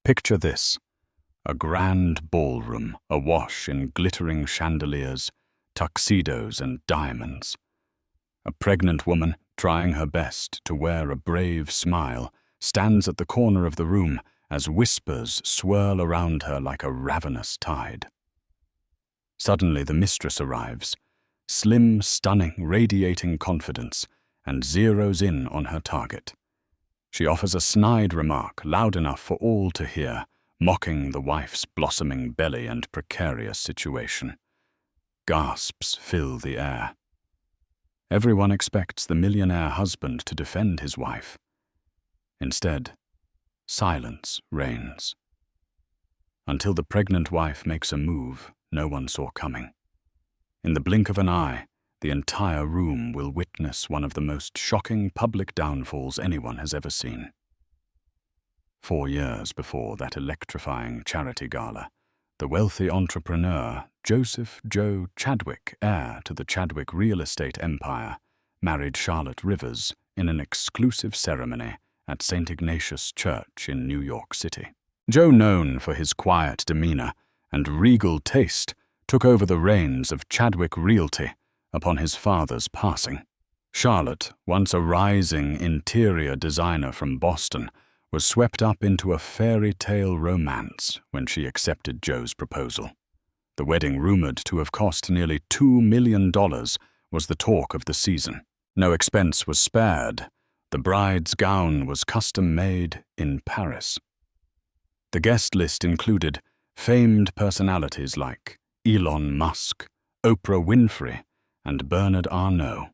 Picture this: a grand ballroom awash in glittering chandeliers, tuxedos and diamonds. A pregnant woman, trying her best to wear a brave smile, stands at the corner of the room as whispers swirl around her like a ravenous tide. Suddenly the mistress arrives, slim, stunning, radiating confidence, and zeroes in on her target. She offers a snide remark loud enough for all to hear, mocking the wife's blossoming belly and precarious situation. Gasps fill the air. Everyone expects the millionaire husband to defend his wife. Instead, silence reigns. Until the pregnant wife makes a move no one saw coming. In the blink of an eye, the entire room will witness one of the most shocking public downfalls anyone has ever seen. 4 years before that electrifying charity gala, the wealthy entrepreneur Joseph Joe Chadwick, heir to the Chadwick real estate empire, married Charlotte Rivers in an exclusive ceremony at St. Ignatius Church in New York City. Joe, known for his quiet demeanor and regal taste, took over the reins of Chadwick Realty upon his father's passing. Charlotte, once a rising interior designer from Boston, was swept up into a fairy tale romance when she accepted Joe's proposal. The wedding, rumored to have cost nearly $2 million, was the talk of the season. No expense was spared. The bride's gown was custom-made in Paris. The guest list included famed personalities like Elon Musk, Oprah Winfrey, and Bernard Arnault.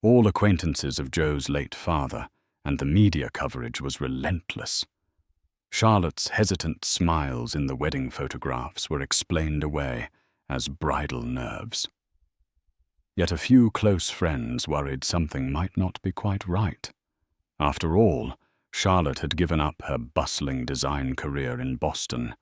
All acquaintances of Joe's late father, and the media coverage was relentless. Charlotte's hesitant smiles in the wedding photographs were explained away as bridal nerves. Yet a few close friends worried something might not be quite right. After all, Charlotte had given up her bustling design career in Boston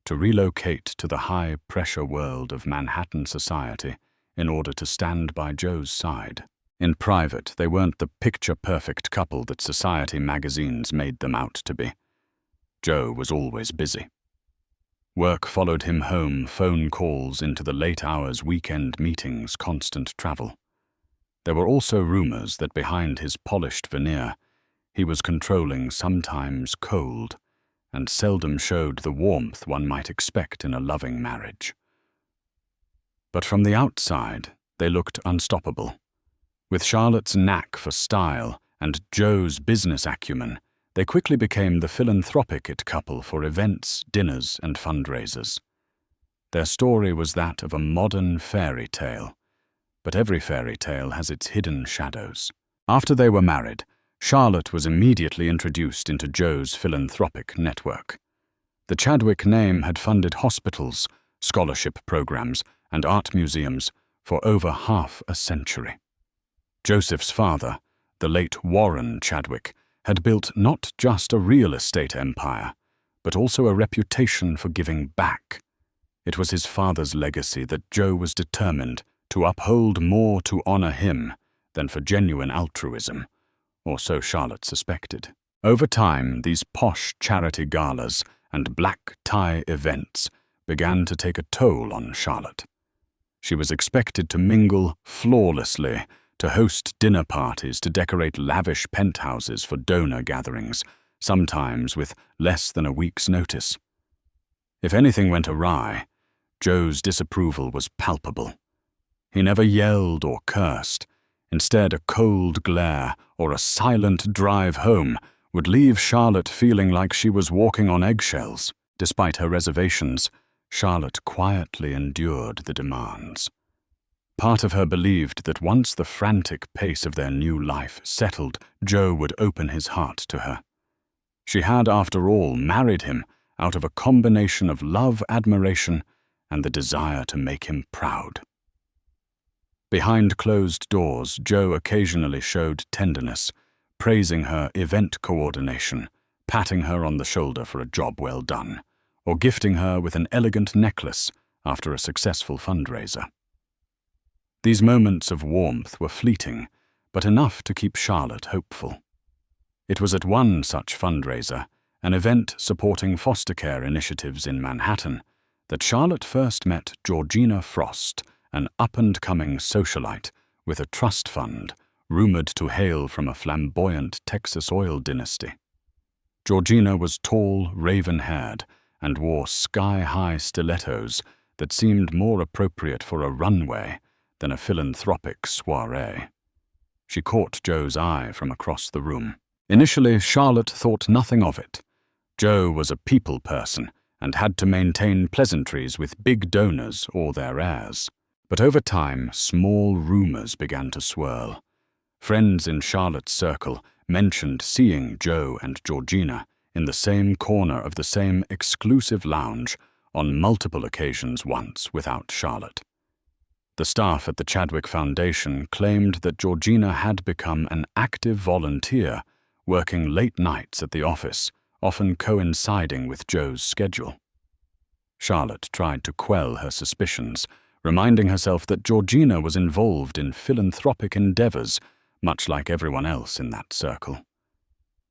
to relocate to the high-pressure world of Manhattan society in order to stand by Joe's side. In private, they weren't the picture-perfect couple that society magazines made them out to be. Joe was always busy. Work followed him home, phone calls into the late hours, weekend meetings, constant travel. There were also rumors that behind his polished veneer, he was controlling, sometimes cold, and seldom showed the warmth one might expect in a loving marriage. But from the outside, they looked unstoppable. With Charlotte's knack for style and Joe's business acumen, they quickly became the philanthropic it couple for events, dinners, and fundraisers. Their story was that of a modern fairy tale, but every fairy tale has its hidden shadows. After they were married, Charlotte was immediately introduced into Joe's philanthropic network. The Chadwick name had funded hospitals, scholarship programs, and art museums for over half a century. Joseph's father, the late Warren Chadwick, had built not just a real estate empire, but also a reputation for giving back. It was his father's legacy that Joe was determined to uphold more to honor him than for genuine altruism, or so Charlotte suspected. Over time, these posh charity galas and black tie events began to take a toll on Charlotte. She was expected to mingle flawlessly, to host dinner parties, to decorate lavish penthouses for donor gatherings, sometimes with less than a week's notice. If anything went awry, Joe's disapproval was palpable. He never yelled or cursed. Instead, a cold glare or a silent drive home would leave Charlotte feeling like she was walking on eggshells. Despite her reservations, Charlotte quietly endured the demands. Part of her believed that once the frantic pace of their new life settled, Joe would open his heart to her. She had, after all, married him out of a combination of love, admiration, and the desire to make him proud. Behind closed doors, Joe occasionally showed tenderness, praising her event coordination, patting her on the shoulder for a job well done, or gifting her with an elegant necklace after a successful fundraiser. These moments of warmth were fleeting, but enough to keep Charlotte hopeful. It was at one such fundraiser, an event supporting foster care initiatives in Manhattan, that Charlotte first met Georgina Frost, an up-and-coming socialite with a trust fund rumored to hail from a flamboyant Texas oil dynasty. Georgina was tall, raven-haired, and wore sky-high stilettos that seemed more appropriate for a runway than a philanthropic soiree. She caught Joe's eye from across the room. Initially, Charlotte thought nothing of it. Joe was a people person and had to maintain pleasantries with big donors or their heirs. But over time, small rumors began to swirl. Friends in Charlotte's circle mentioned seeing Joe and Georgina in the same corner of the same exclusive lounge on multiple occasions once without Charlotte. The staff at the Chadwick Foundation claimed that Georgina had become an active volunteer, working late nights at the office, often coinciding with Joe's schedule. Charlotte tried to quell her suspicions, reminding herself that Georgina was involved in philanthropic endeavors, much like everyone else in that circle.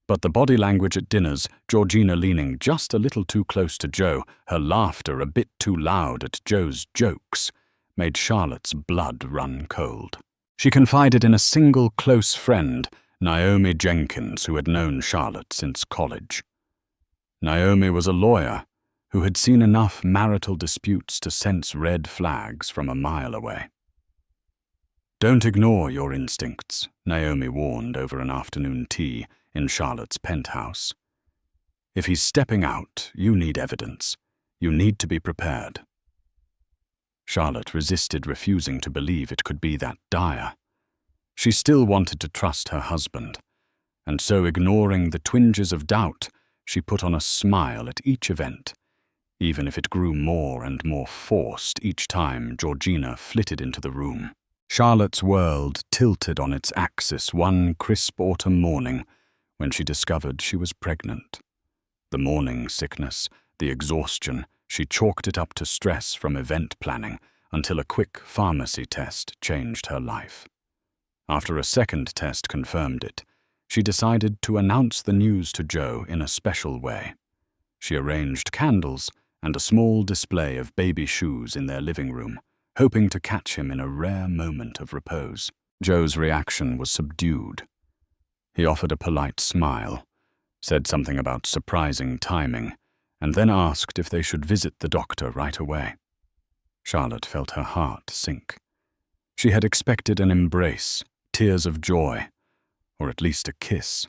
But the body language at dinners, Georgina leaning just a little too close to Joe, her laughter a bit too loud at Joe's jokes, made Charlotte's blood run cold. She confided in a single close friend, Naomi Jenkins, who had known Charlotte since college. Naomi was a lawyer who had seen enough marital disputes to sense red flags from a mile away. "Don't ignore your instincts," Naomi warned over an afternoon tea in Charlotte's penthouse. "If he's stepping out, you need evidence. You need to be prepared." Charlotte resisted refusing to believe it could be that dire. She still wanted to trust her husband, and so ignoring the twinges of doubt, she put on a smile at each event, even if it grew more and more forced each time Georgina flitted into the room. Charlotte's world tilted on its axis one crisp autumn morning when she discovered she was pregnant. The morning sickness, the exhaustion, she chalked it up to stress from event planning until a quick pharmacy test changed her life. After a second test confirmed it, she decided to announce the news to Joe in a special way. She arranged candles and a small display of baby shoes in their living room, hoping to catch him in a rare moment of repose. Joe's reaction was subdued. He offered a polite smile, said something about surprising timing, and then asked if they should visit the doctor right away. Charlotte felt her heart sink. She had expected an embrace, tears of joy, or at least a kiss.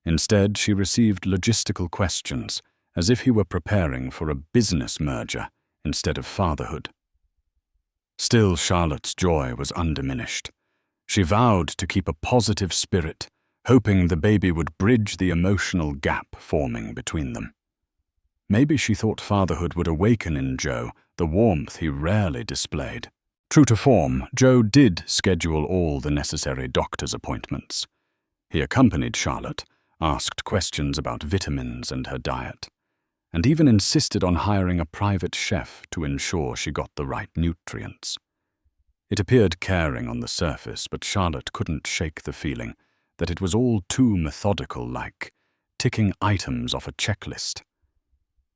Instead, she received logistical questions, as if he were preparing for a business merger instead of fatherhood. Still, Charlotte's joy was undiminished. She vowed to keep a positive spirit, hoping the baby would bridge the emotional gap forming between them. Maybe she thought fatherhood would awaken in Joe the warmth he rarely displayed. True to form, Joe did schedule all the necessary doctor's appointments. He accompanied Charlotte, asked questions about vitamins and her diet, and even insisted on hiring a private chef to ensure she got the right nutrients. It appeared caring on the surface, but Charlotte couldn't shake the feeling that it was all too methodical, like ticking items off a checklist.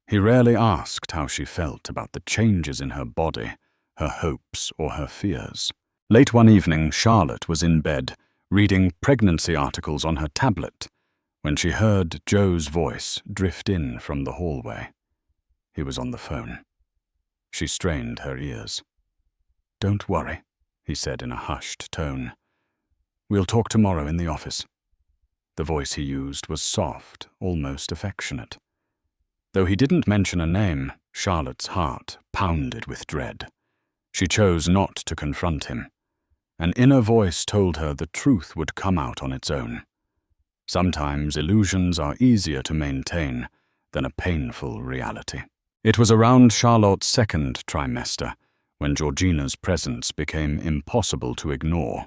He rarely asked how she felt about the changes in her body, her hopes or her fears. Late one evening, Charlotte was in bed, reading pregnancy articles on her tablet, when she heard Joe's voice drift in from the hallway. He was on the phone. She strained her ears. "Don't worry," he said in a hushed tone. "We'll talk tomorrow in the office." The voice he used was soft, almost affectionate. Though he didn't mention a name, Charlotte's heart pounded with dread. She chose not to confront him. An inner voice told her the truth would come out on its own. Sometimes illusions are easier to maintain than a painful reality. It was around Charlotte's second trimester when Georgina's presence became impossible to ignore.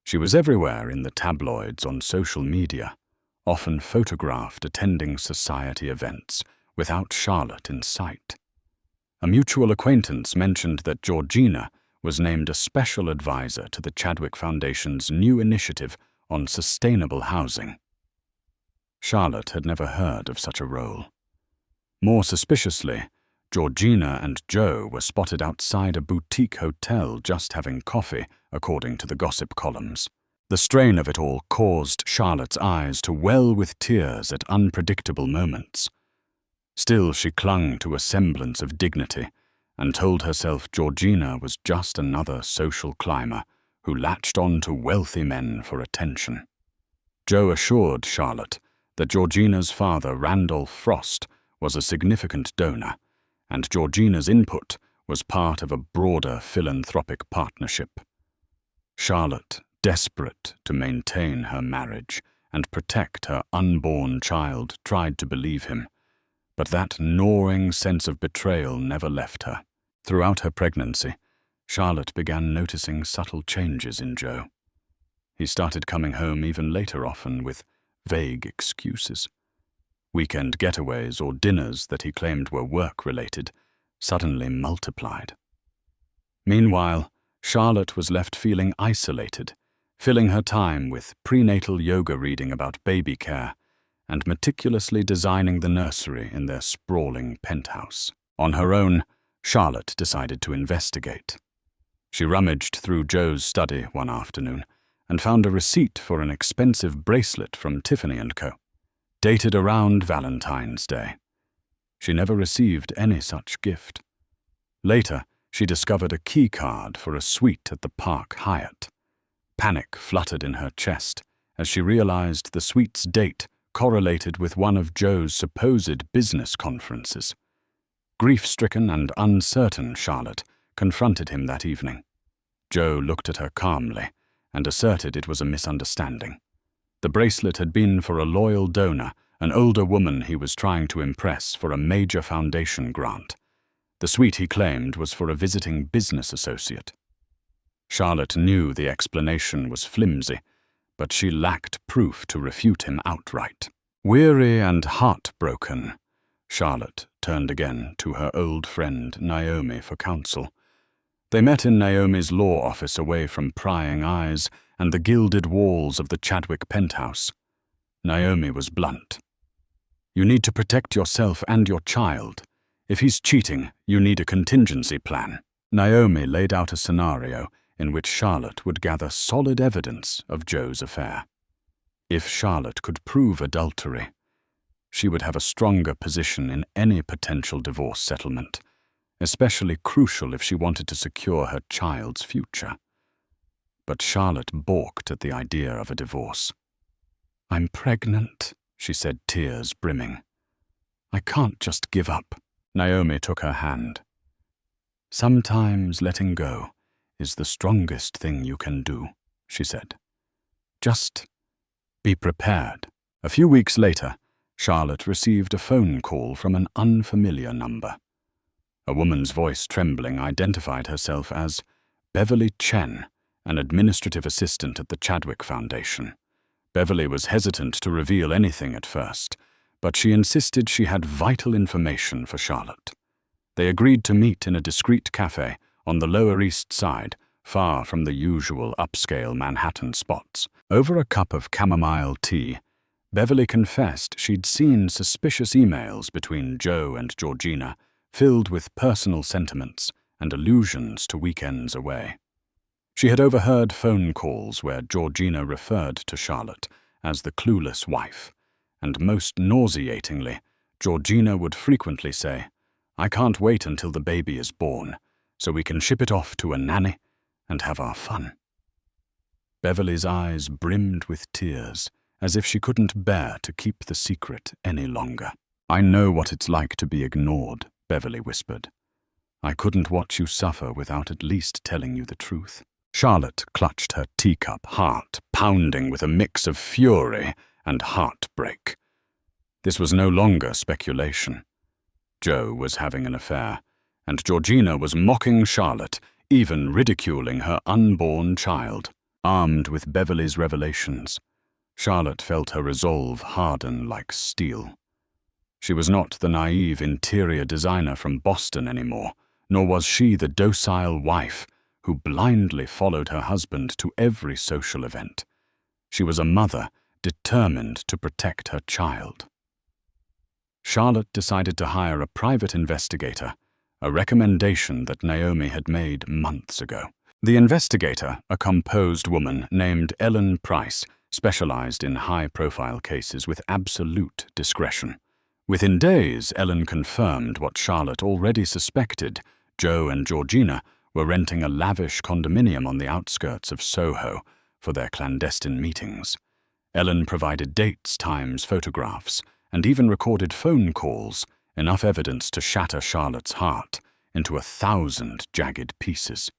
She was everywhere in the tabloids, on social media, often photographed attending society events without Charlotte in sight. A mutual acquaintance mentioned that Georgina was named a special advisor to the Chadwick Foundation's new initiative on sustainable housing. Charlotte had never heard of such a role. More suspiciously, Georgina and Joe were spotted outside a boutique hotel just having coffee, according to the gossip columns. The strain of it all caused Charlotte's eyes to well with tears at unpredictable moments. Still, she clung to a semblance of dignity and told herself Georgina was just another social climber who latched on to wealthy men for attention. Joe assured Charlotte that Georgina's father, Randolph Frost, was a significant donor, and Georgina's input was part of a broader philanthropic partnership. Charlotte, desperate to maintain her marriage and protect her unborn child, tried to believe him, but that gnawing sense of betrayal never left her. Throughout her pregnancy, Charlotte began noticing subtle changes in Joe. He started coming home even later, often with vague excuses. Weekend getaways or dinners that he claimed were work-related suddenly multiplied. Meanwhile, Charlotte was left feeling isolated, filling her time with prenatal yoga reading about baby care and meticulously designing the nursery in their sprawling penthouse. On her own, Charlotte decided to investigate. She rummaged through Joe's study one afternoon and found a receipt for an expensive bracelet from Tiffany & Co., dated around Valentine's Day. She never received any such gift. Later, she discovered a key card for a suite at the Park Hyatt. Panic fluttered in her chest as she realized the suite's date correlated with one of Joe's supposed business conferences. Grief-stricken and uncertain, Charlotte confronted him that evening. Joe looked at her calmly and asserted it was a misunderstanding. The bracelet had been for a loyal donor, an older woman he was trying to impress for a major foundation grant. The suite, he claimed, was for a visiting business associate. Charlotte knew the explanation was flimsy, but she lacked proof to refute him outright. Weary and heartbroken, Charlotte turned again to her old friend Naomi for counsel. They met in Naomi's law office away from prying eyes and the gilded walls of the Chadwick penthouse. Naomi was blunt. "You need to protect yourself and your child. If he's cheating, you need a contingency plan." Naomi laid out a scenario in which Charlotte would gather solid evidence of Joe's affair. If Charlotte could prove adultery, she would have a stronger position in any potential divorce settlement, especially crucial if she wanted to secure her child's future. But Charlotte balked at the idea of a divorce. "I'm pregnant," she said, tears brimming. "I can't just give up." Naomi took her hand. "Sometimes letting go is the strongest thing you can do," she said. "Just be prepared." A few weeks later, Charlotte received a phone call from an unfamiliar number. A woman's voice, trembling, identified herself as Beverly Chen, an administrative assistant at the Chadwick Foundation. Beverly was hesitant to reveal anything at first, but she insisted she had vital information for Charlotte. They agreed to meet in a discreet cafe on the Lower East Side, far from the usual upscale Manhattan spots. Over a cup of chamomile tea, Beverly confessed she'd seen suspicious emails between Joe and Georgina, filled with personal sentiments and allusions to weekends away. She had overheard phone calls where Georgina referred to Charlotte as the clueless wife, and most nauseatingly, Georgina would frequently say, "I can't wait until the baby is born, so we can ship it off to a nanny and have our fun." Beverly's eyes brimmed with tears, as if she couldn't bear to keep the secret any longer. "I know what it's like to be ignored," Beverly whispered. "I couldn't watch you suffer without at least telling you the truth." Charlotte clutched her teacup, heart pounding with a mix of fury and heartbreak. This was no longer speculation. Joe was having an affair, and Georgina was mocking Charlotte, even ridiculing her unborn child. Armed with Beverly's revelations, Charlotte felt her resolve harden like steel. She was not the naive interior designer from Boston anymore, nor was she the docile wife who blindly followed her husband to every social event. She was a mother determined to protect her child. Charlotte decided to hire a private investigator, a recommendation that Naomi had made months ago. The investigator, a composed woman named Ellen Price, specialized in high-profile cases with absolute discretion. Within days, Ellen confirmed what Charlotte already suspected. Joe and Georgina were renting a lavish condominium on the outskirts of Soho for their clandestine meetings. Ellen provided dates, times, photographs, and even recorded phone calls, enough evidence to shatter Charlotte's heart into 1,000 jagged pieces.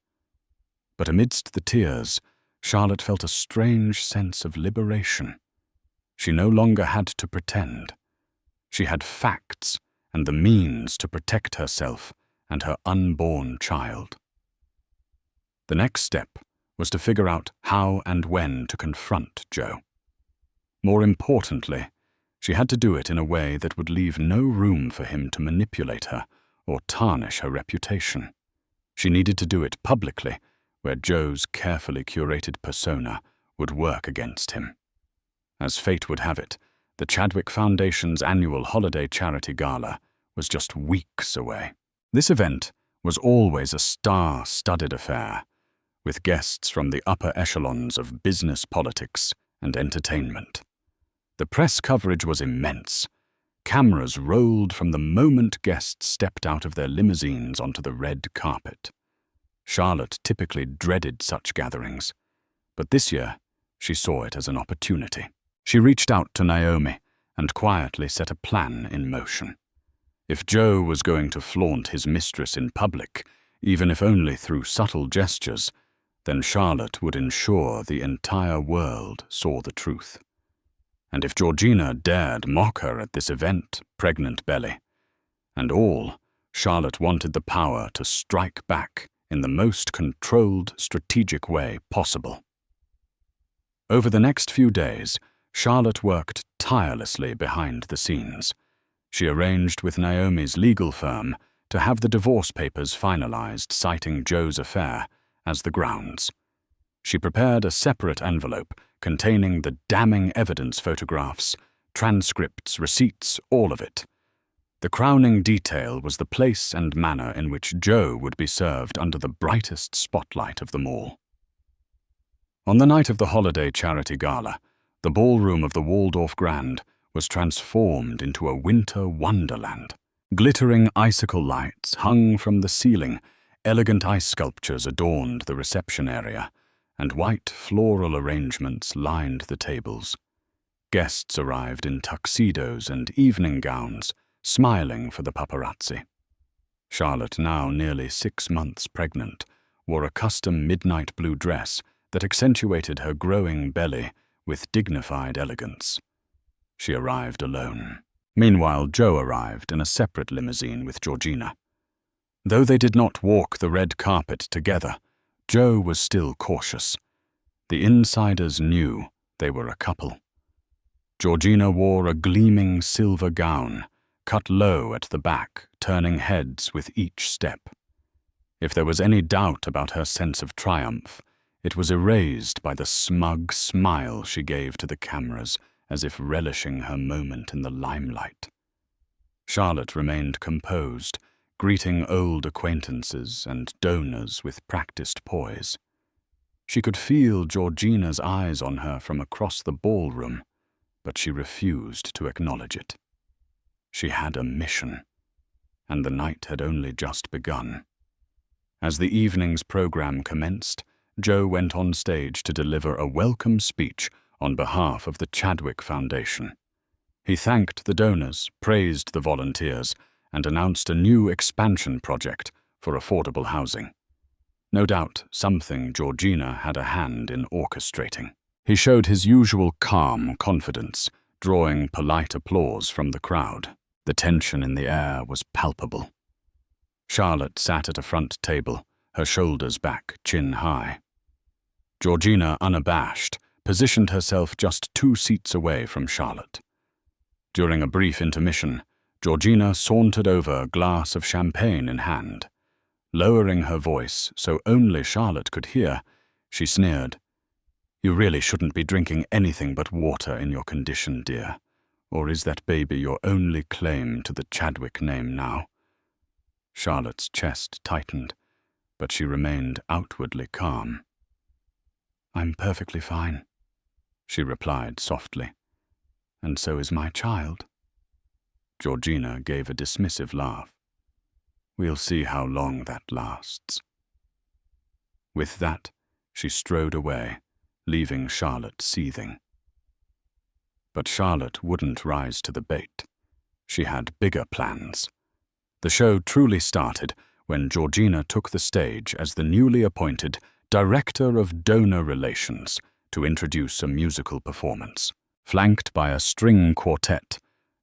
But amidst the tears, Charlotte felt a strange sense of liberation. She no longer had to pretend. She had facts and the means to protect herself and her unborn child. The next step was to figure out how and when to confront Joe. More importantly, she had to do it in a way that would leave no room for him to manipulate her or tarnish her reputation. She needed to do it publicly, where Joe's carefully curated persona would work against him. As fate would have it, the Chadwick Foundation's annual holiday charity gala was just weeks away. This event was always a star-studded affair, with guests from the upper echelons of business, politics, and entertainment. The press coverage was immense. Cameras rolled from the moment guests stepped out of their limousines onto the red carpet. Charlotte typically dreaded such gatherings, but this year she saw it as an opportunity. She reached out to Naomi and quietly set a plan in motion. If Joe was going to flaunt his mistress in public, even if only through subtle gestures, then Charlotte would ensure the entire world saw the truth. And if Georgina dared mock her at this event, pregnant belly, and all, Charlotte wanted the power to strike back in the most controlled, strategic way possible. Over the next few days, Charlotte worked tirelessly behind the scenes. She arranged with Naomi's legal firm to have the divorce papers finalized, citing Joe's affair as the grounds. She prepared a separate envelope containing the damning evidence photographs, transcripts, receipts, all of it. The crowning detail was the place and manner in which Joe would be served under the brightest spotlight of them all. On the night of the holiday charity gala, the ballroom of the Waldorf Grand was transformed into a winter wonderland. Glittering icicle lights hung from the ceiling, elegant ice sculptures adorned the reception area, and white floral arrangements lined the tables. Guests arrived in tuxedos and evening gowns, smiling for the paparazzi. Charlotte, now nearly 6 months pregnant, wore a custom midnight blue dress that accentuated her growing belly with dignified elegance. She arrived alone. Meanwhile, Joe arrived in a separate limousine with Georgina. Though they did not walk the red carpet together, Joe was still cautious. The insiders knew they were a couple. Georgina wore a gleaming silver gown, cut low at the back, turning heads with each step. If there was any doubt about her sense of triumph, it was erased by the smug smile she gave to the cameras, as if relishing her moment in the limelight. Charlotte remained composed, greeting old acquaintances and donors with practiced poise. She could feel Georgina's eyes on her from across the ballroom, but she refused to acknowledge it. She had a mission, and the night had only just begun. As the evening's program commenced, Joe went on stage to deliver a welcome speech on behalf of the Chadwick Foundation. He thanked the donors, praised the volunteers, and announced a new expansion project for affordable housing. No doubt something Georgina had a hand in orchestrating. He showed his usual calm confidence, drawing polite applause from the crowd. The tension in the air was palpable. Charlotte sat at a front table, her shoulders back, chin high. Georgina, unabashed, positioned herself just 2 seats away from Charlotte. During a brief intermission, Georgina sauntered over, a glass of champagne in hand. Lowering her voice so only Charlotte could hear, she sneered, You really shouldn't be drinking anything but water in your condition, dear. Or is that baby your only claim to the Chadwick name now? Charlotte's chest tightened, but she remained outwardly calm. I'm perfectly fine, she replied softly. And so is my child. Georgina gave a dismissive laugh. We'll see how long that lasts. With that, she strode away, leaving Charlotte seething. But Charlotte wouldn't rise to the bait. She had bigger plans. The show truly started when Georgina took the stage as the newly appointed Director of Donor Relations to introduce a musical performance. Flanked by a string quartet,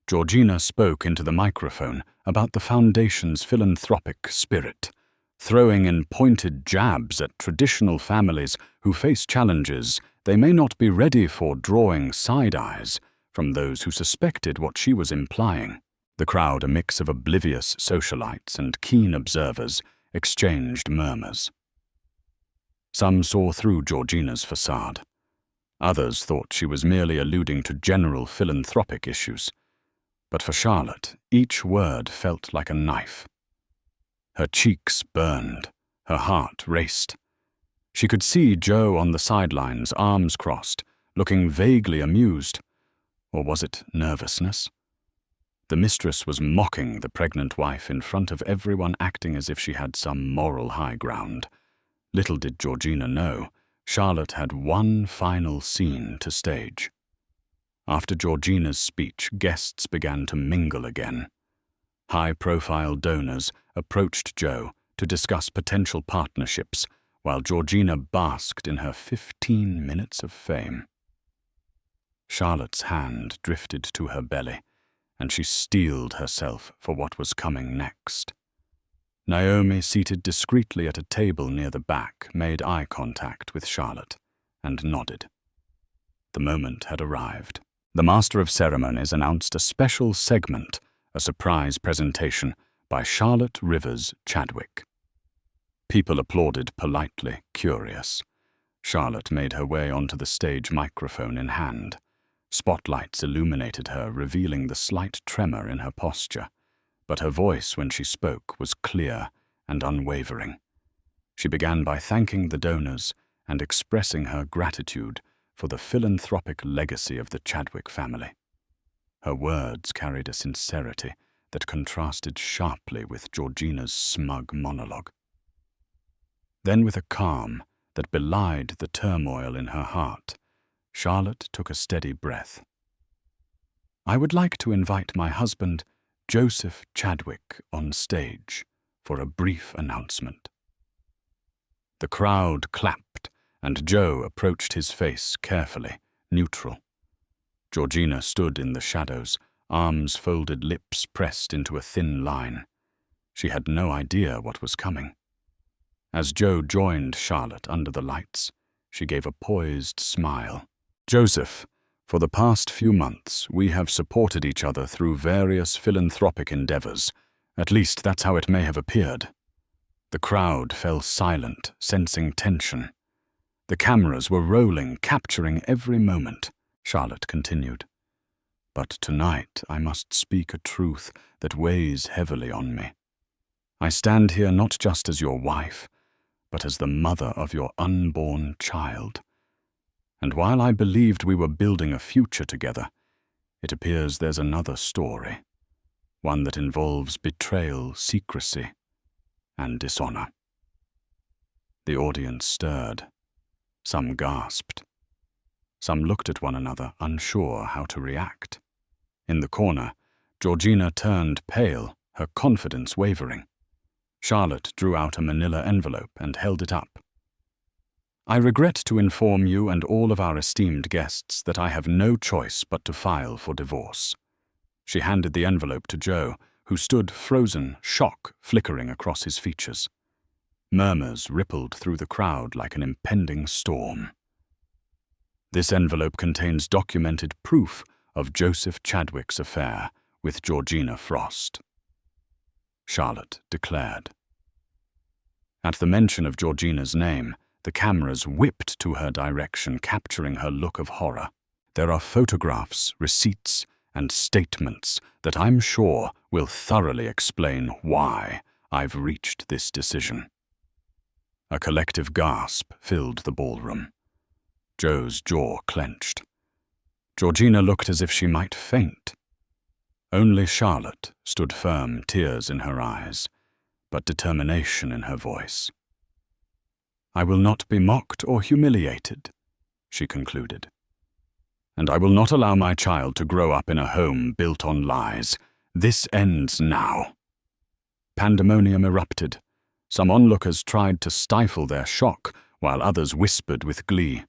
Georgina spoke into the microphone about the Foundation's philanthropic spirit, throwing in pointed jabs at traditional families who face challenges they may not be ready for, drawing side eyes from those who suspected what she was implying. The crowd, a mix of oblivious socialites and keen observers, exchanged murmurs. Some saw through Georgina's facade. Others thought she was merely alluding to general philanthropic issues. But for Charlotte, each word felt like a knife. Her cheeks burned, her heart raced. She could see Joe on the sidelines, arms crossed, looking vaguely amused. Or was it nervousness? The mistress was mocking the pregnant wife in front of everyone, acting as if she had some moral high ground. Little did Georgina know, Charlotte had one final scene to stage. After Georgina's speech, guests began to mingle again. High-profile donors approached Joe to discuss potential partnerships, while Georgina basked in her 15 minutes of fame. Charlotte's hand drifted to her belly, and she steeled herself for what was coming next. Naomi, seated discreetly at a table near the back, made eye contact with Charlotte and nodded. The moment had arrived. The Master of Ceremonies announced a special segment, a surprise presentation by Charlotte Rivers Chadwick. People applauded politely, curious. Charlotte made her way onto the stage, microphone in hand. Spotlights illuminated her, revealing the slight tremor in her posture, but her voice when she spoke was clear and unwavering. She began by thanking the donors and expressing her gratitude for the philanthropic legacy of the Chadwick family. Her words carried a sincerity that contrasted sharply with Georgina's smug monologue. Then, with a calm that belied the turmoil in her heart, Charlotte took a steady breath. I would like to invite my husband, Joseph Chadwick, on stage for a brief announcement. The crowd clapped, and Joe approached his face carefully, neutral. Georgina stood in the shadows, arms folded, lips pressed into a thin line. She had no idea what was coming. As Joe joined Charlotte under the lights, she gave a poised smile. Joseph, for the past few months, we have supported each other through various philanthropic endeavors. At least that's how it may have appeared. The crowd fell silent, sensing tension. The cameras were rolling, capturing every moment. Charlotte continued. But tonight I must speak a truth that weighs heavily on me. I stand here not just as your wife, but as the mother of your unborn child. And while I believed we were building a future together, it appears there's another story, one that involves betrayal, secrecy, and dishonor. The audience stirred. Some gasped. Some looked at one another, unsure how to react. In the corner, Georgina turned pale, her confidence wavering. Charlotte drew out a manila envelope and held it up. I regret to inform you and all of our esteemed guests that I have no choice but to file for divorce. She handed the envelope to Joe, who stood frozen, shock flickering across his features. Murmurs rippled through the crowd like an impending storm. This envelope contains documented proof of Joseph Chadwick's affair with Georgina Frost, Charlotte declared. At the mention of Georgina's name, The cameras whipped to her direction, capturing her look of horror. There are photographs, receipts, and statements that I'm sure will thoroughly explain why I've reached this decision. A collective gasp filled the ballroom. Joe's jaw clenched. Georgina looked as if she might faint. Only Charlotte stood firm, tears in her eyes, but determination in her voice. "I will not be mocked or humiliated," she concluded. "And I will not allow my child to grow up in a home built on lies. This ends now." Pandemonium erupted. Some onlookers tried to stifle their shock, while others whispered with glee.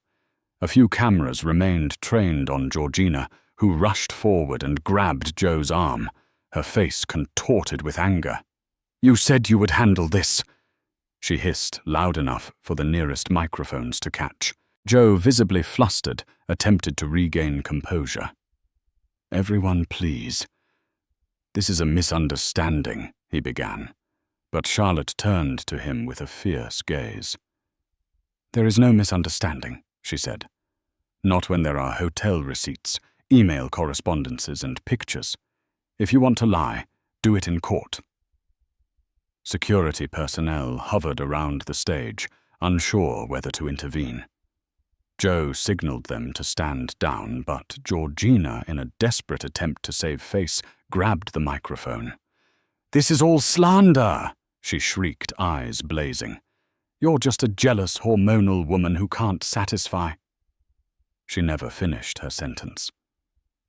A few cameras remained trained on Georgina, who rushed forward and grabbed Joe's arm, her face contorted with anger. "You said you would handle this," she hissed loud enough for the nearest microphones to catch. Joe, visibly flustered, attempted to regain composure. "Everyone, please. This is a misunderstanding," he began, but Charlotte turned to him with a fierce gaze. "There is no misunderstanding," she said. "Not when there are hotel receipts, email correspondences, and pictures. If you want to lie, do it in court." Security personnel hovered around the stage, unsure whether to intervene. Joe signaled them to stand down, but Georgina, in a desperate attempt to save face, grabbed the microphone. "This is all slander!" she shrieked, eyes blazing. "You're just a jealous, hormonal woman who can't satisfy." She never finished her sentence.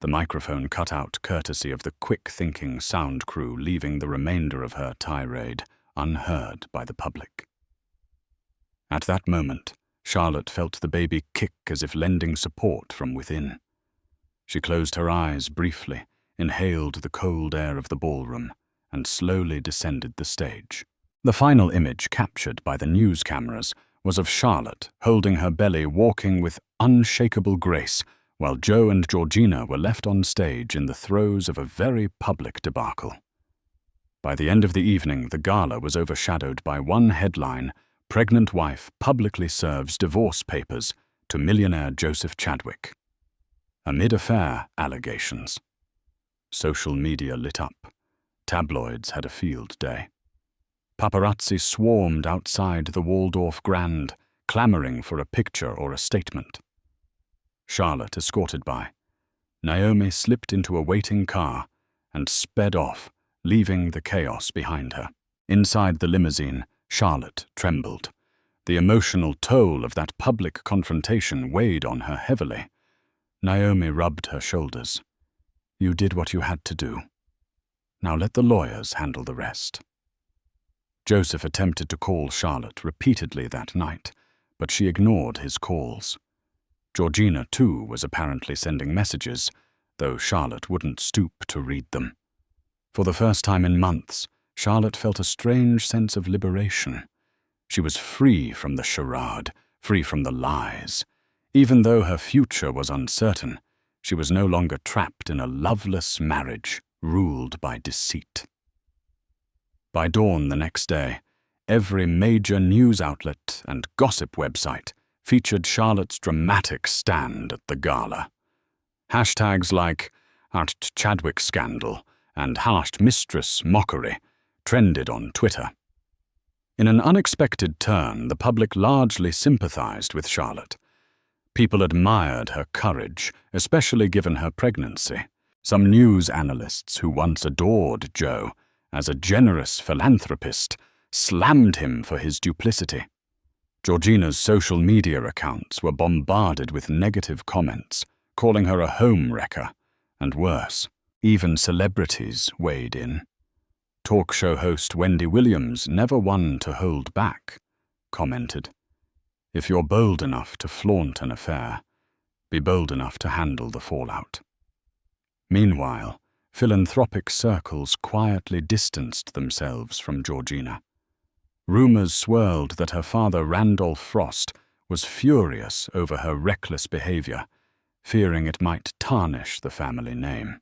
The microphone cut out courtesy of the quick-thinking sound crew, leaving the remainder of her tirade unheard by the public. At that moment, Charlotte felt the baby kick as if lending support from within. She closed her eyes briefly, inhaled the cold air of the ballroom, and slowly descended the stage. The final image captured by the news cameras was of Charlotte holding her belly, walking with unshakable grace, while Joe and Georgina were left on stage in the throes of a very public debacle. By the end of the evening, the gala was overshadowed by one headline: "Pregnant wife publicly serves divorce papers to millionaire Joseph Chadwick." Amid affair allegations. Social media lit up. Tabloids had a field day. Paparazzi swarmed outside the Waldorf Grand, clamoring for a picture or a statement. Charlotte escorted by. Naomi slipped into a waiting car and sped off, leaving the chaos behind her. Inside the limousine, Charlotte trembled. The emotional toll of that public confrontation weighed on her heavily. Naomi rubbed her shoulders. "You did what you had to do. Now let the lawyers handle the rest." Joseph attempted to call Charlotte repeatedly that night, but she ignored his calls. Georgina, too, was apparently sending messages, though Charlotte wouldn't stoop to read them. For the first time in months, Charlotte felt a strange sense of liberation. She was free from the charade, free from the lies. Even though her future was uncertain, she was no longer trapped in a loveless marriage ruled by deceit. By dawn the next day, every major news outlet and gossip website featured Charlotte's dramatic stand at the gala. Hashtags like #Chadwick scandal and #Mistress mockery trended on Twitter. In an unexpected turn, the public largely sympathized with Charlotte. People admired her courage, especially given her pregnancy. Some news analysts who once adored Joe as a generous philanthropist slammed him for his duplicity. Georgina's social media accounts were bombarded with negative comments, calling her a home wrecker, and worse, even celebrities weighed in. Talk show host Wendy Williams, never one to hold back, commented, "If you're bold enough to flaunt an affair, be bold enough to handle the fallout." Meanwhile, philanthropic circles quietly distanced themselves from Georgina. Rumors swirled that her father, Randolph Frost, was furious over her reckless behavior, fearing it might tarnish the family name.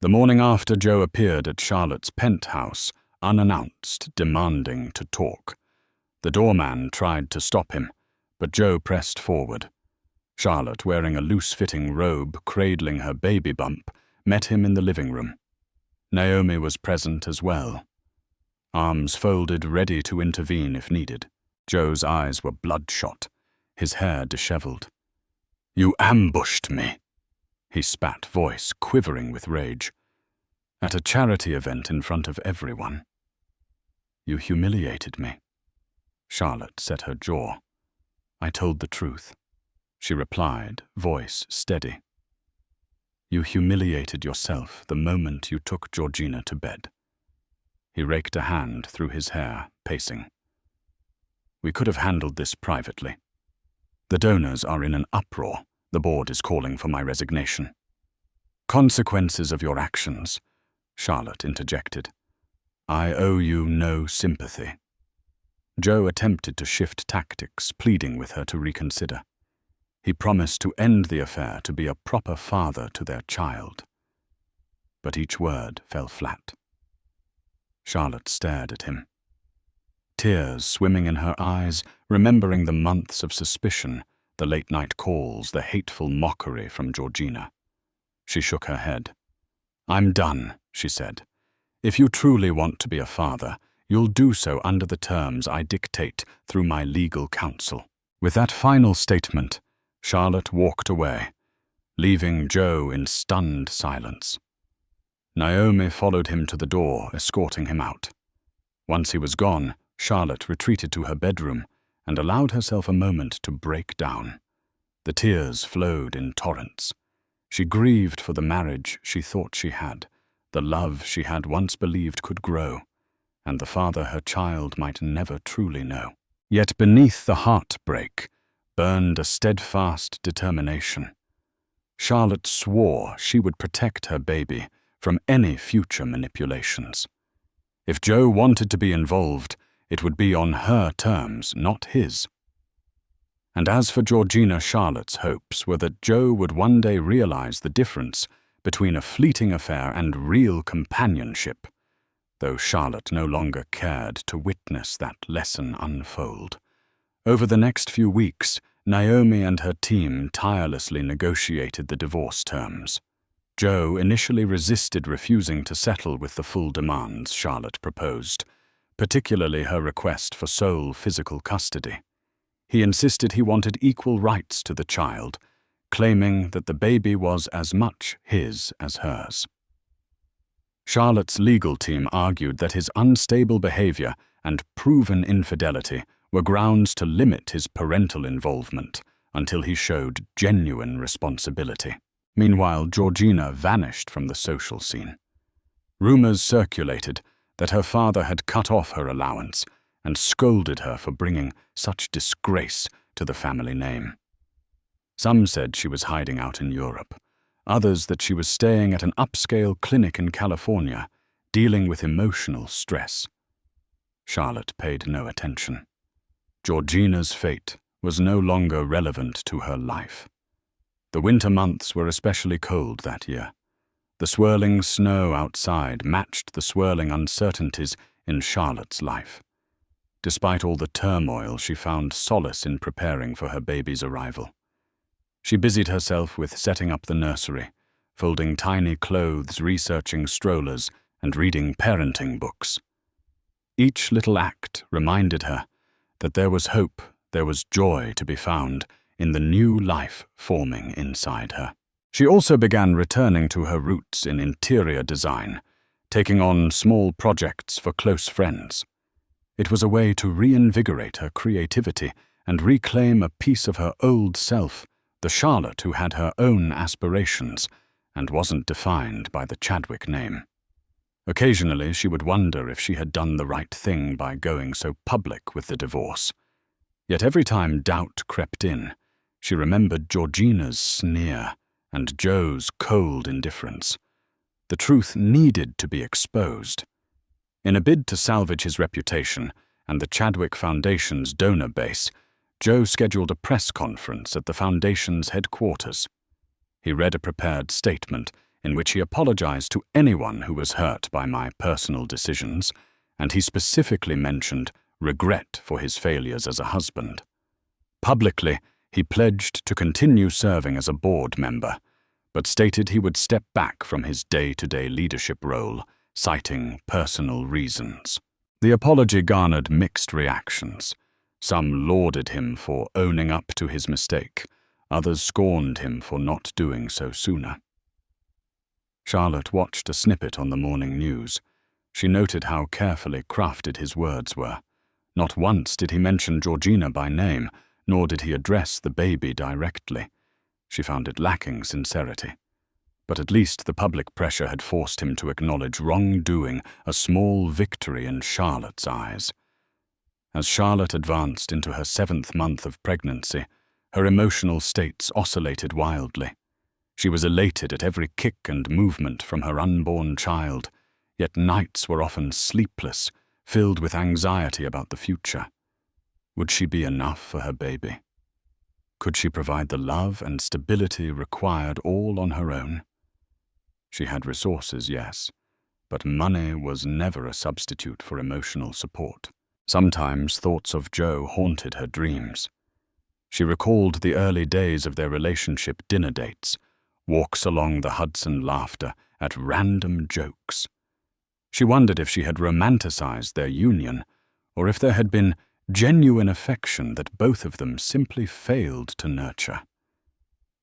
The morning after, Joe appeared at Charlotte's penthouse, unannounced, demanding to talk. The doorman tried to stop him, but Joe pressed forward. Charlotte, wearing a loose-fitting robe cradling her baby bump, met him in the living room. Naomi was present as well, arms folded, ready to intervene if needed. Joe's eyes were bloodshot, his hair disheveled. "You ambushed me," he spat, voice quivering with rage. "At a charity event in front of everyone. You humiliated me." Charlotte set her jaw. "I told the truth," she replied, voice steady. "You humiliated yourself the moment you took Georgina to bed." He raked a hand through his hair, pacing. "We could have handled this privately. The donors are in an uproar. The board is calling for my resignation." "Consequences of your actions," Charlotte interjected. "I owe you no sympathy." Joe attempted to shift tactics, pleading with her to reconsider. He promised to end the affair, to be a proper father to their child. But each word fell flat. Charlotte stared at him, tears swimming in her eyes, remembering the months of suspicion, the late-night calls, the hateful mockery from Georgina. She shook her head. "I'm done," she said. "If you truly want to be a father, you'll do so under the terms I dictate through my legal counsel." With that final statement, Charlotte walked away, leaving Joe in stunned silence. Naomi followed him to the door, escorting him out. Once he was gone, Charlotte retreated to her bedroom and allowed herself a moment to break down. The tears flowed in torrents. She grieved for the marriage she thought she had, the love she had once believed could grow, and the father her child might never truly know. Yet beneath the heartbreak burned a steadfast determination. Charlotte swore she would protect her baby from any future manipulations. If Joe wanted to be involved, it would be on her terms, not his. And as for Georgina, Charlotte's hopes were that Joe would one day realize the difference between a fleeting affair and real companionship, though Charlotte no longer cared to witness that lesson unfold. Over the next few weeks, Naomi and her team tirelessly negotiated the divorce terms. Joe initially resisted refusing to settle with the full demands Charlotte proposed, particularly her request for sole physical custody. He insisted he wanted equal rights to the child, claiming that the baby was as much his as hers. Charlotte's legal team argued that his unstable behavior and proven infidelity were grounds to limit his parental involvement until he showed genuine responsibility. Meanwhile, Georgina vanished from the social scene. Rumors circulated that her father had cut off her allowance and scolded her for bringing such disgrace to the family name. Some said she was hiding out in Europe, others that she was staying at an upscale clinic in California, dealing with emotional stress. Charlotte paid no attention. Georgina's fate was no longer relevant to her life. The winter months were especially cold that year. The swirling snow outside matched the swirling uncertainties in Charlotte's life. Despite all the turmoil, she found solace in preparing for her baby's arrival. She busied herself with setting up the nursery, folding tiny clothes, researching strollers, and reading parenting books. Each little act reminded her that there was hope, there was joy to be found in the new life forming inside her. She also began returning to her roots in interior design, taking on small projects for close friends. It was a way to reinvigorate her creativity and reclaim a piece of her old self, the Charlotte who had her own aspirations and wasn't defined by the Chadwick name. Occasionally, she would wonder if she had done the right thing by going so public with the divorce. Yet every time doubt crept in, she remembered Georgina's sneer and Joe's cold indifference. The truth needed to be exposed. In a bid to salvage his reputation and the Chadwick Foundation's donor base, Joe scheduled a press conference at the Foundation's headquarters. He read a prepared statement in which he apologized to anyone who was hurt by my personal decisions, and he specifically mentioned regret for his failures as a husband. Publicly, he pledged to continue serving as a board member, but stated he would step back from his day-to-day leadership role, citing personal reasons. The apology garnered mixed reactions. Some lauded him for owning up to his mistake. Others scorned him for not doing so sooner. Charlotte watched a snippet on the morning news. She noted how carefully crafted his words were. Not once did he mention Georgina by name, nor did he address the baby directly. She found it lacking sincerity. But at least the public pressure had forced him to acknowledge wrongdoing, a small victory in Charlotte's eyes. As Charlotte advanced into her 7th month of pregnancy, her emotional states oscillated wildly. She was elated at every kick and movement from her unborn child, yet nights were often sleepless, filled with anxiety about the future. Would she be enough for her baby? Could she provide the love and stability required all on her own? She had resources, yes, but money was never a substitute for emotional support. Sometimes thoughts of Joe haunted her dreams. She recalled the early days of their relationship dinner dates, walks along the Hudson laughter at random jokes. She wondered if she had romanticized their union, or if there had been genuine affection that both of them simply failed to nurture.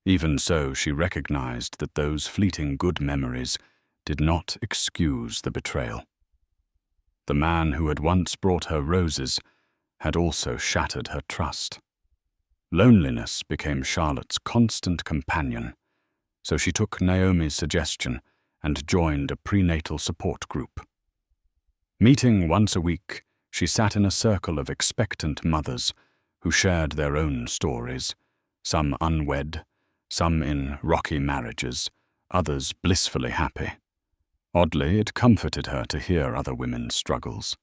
Even so, she recognized that those fleeting good memories did not excuse the betrayal. The man who had once brought her roses had also shattered her trust. Loneliness became Charlotte's constant companion, so she took Naomi's suggestion and joined a prenatal support group. Meeting once a week, she sat in a circle of expectant mothers who shared their own stories, some unwed, some in rocky marriages, others blissfully happy. Oddly, it comforted her to hear other women's struggles.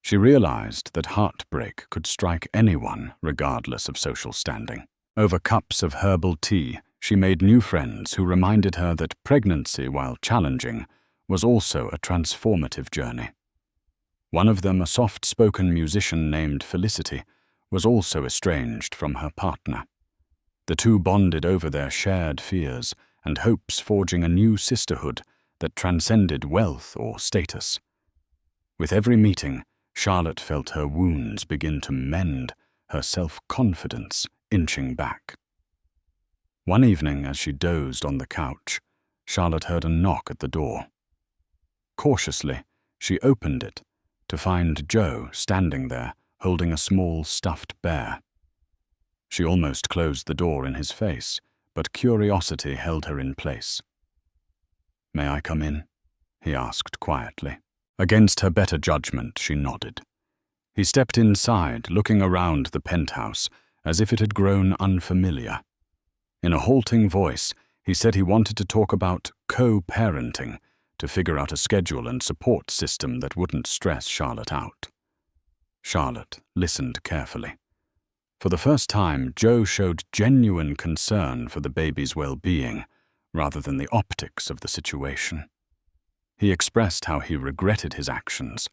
She realized that heartbreak could strike anyone regardless of social standing. Over cups of herbal tea, she made new friends who reminded her that pregnancy, while challenging, was also a transformative journey. One of them, a soft-spoken musician named Felicity, was also estranged from her partner. The two bonded over their shared fears and hopes, forging a new sisterhood that transcended wealth or status. With every meeting, Charlotte felt her wounds begin to mend, her self-confidence inching back. One evening, as she dozed on the couch, Charlotte heard a knock at the door. Cautiously, she opened it to find Joe standing there, holding a small stuffed bear. She almost closed the door in his face, but curiosity held her in place. "May I come in?" he asked quietly. Against her better judgment, she nodded. He stepped inside, looking around the penthouse as if it had grown unfamiliar. In a halting voice, he said he wanted to talk about co-parenting, to figure out a schedule and support system that wouldn't stress Charlotte out. Charlotte listened carefully. For the first time, Joe showed genuine concern for the baby's well-being, rather than the optics of the situation. He expressed how he regretted his actions,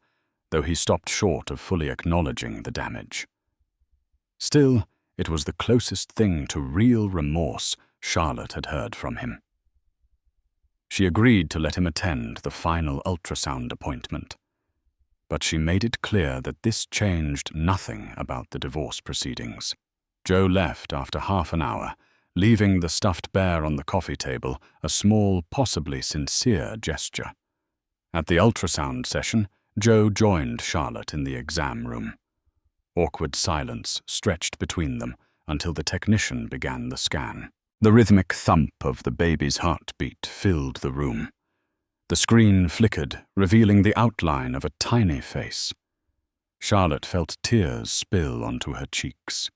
though he stopped short of fully acknowledging the damage. Still, it was the closest thing to real remorse Charlotte had heard from him. She agreed to let him attend the final ultrasound appointment, but she made it clear that this changed nothing about the divorce proceedings. Joe left after half an hour, leaving the stuffed bear on the coffee table, a small, possibly sincere gesture. At the ultrasound session, Joe joined Charlotte in the exam room. Awkward silence stretched between them until the technician began the scan. The rhythmic thump of the baby's heartbeat filled the room. The screen flickered, revealing the outline of a tiny face. Charlotte felt tears spill onto her cheeks.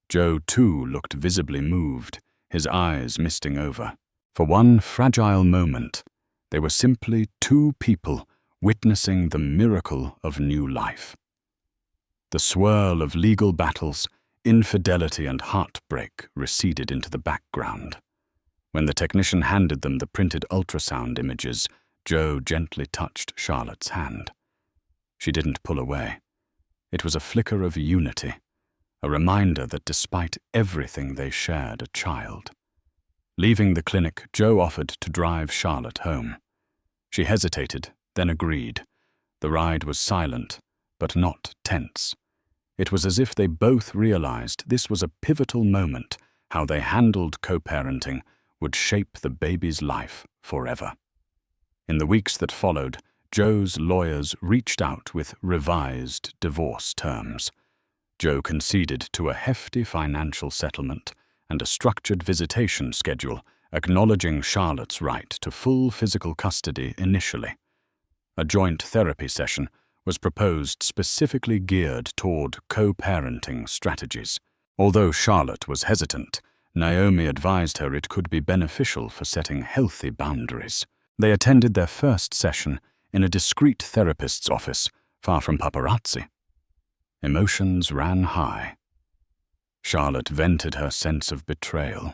Joe, too, looked visibly moved, his eyes misting over. For one fragile moment, they were simply two people witnessing the miracle of new life. The swirl of legal battles, infidelity, and heartbreak receded into the background. When the technician handed them the printed ultrasound images, Joe gently touched Charlotte's hand. She didn't pull away. It was a flicker of unity, a reminder that despite everything they shared a child. Leaving the clinic, Joe offered to drive Charlotte home. She hesitated, then agreed. The ride was silent, but not tense. It was as if they both realized this was a pivotal moment. How they handled co-parenting would shape the baby's life forever. In the weeks that followed, Joe's lawyers reached out with revised divorce terms. Joe conceded to a hefty financial settlement and a structured visitation schedule, acknowledging Charlotte's right to full physical custody initially. A joint therapy session was proposed specifically geared toward co-parenting strategies. Although Charlotte was hesitant, Naomi advised her it could be beneficial for setting healthy boundaries. They attended their first session in a discreet therapist's office, far from paparazzi. Emotions ran high. Charlotte vented her sense of betrayal.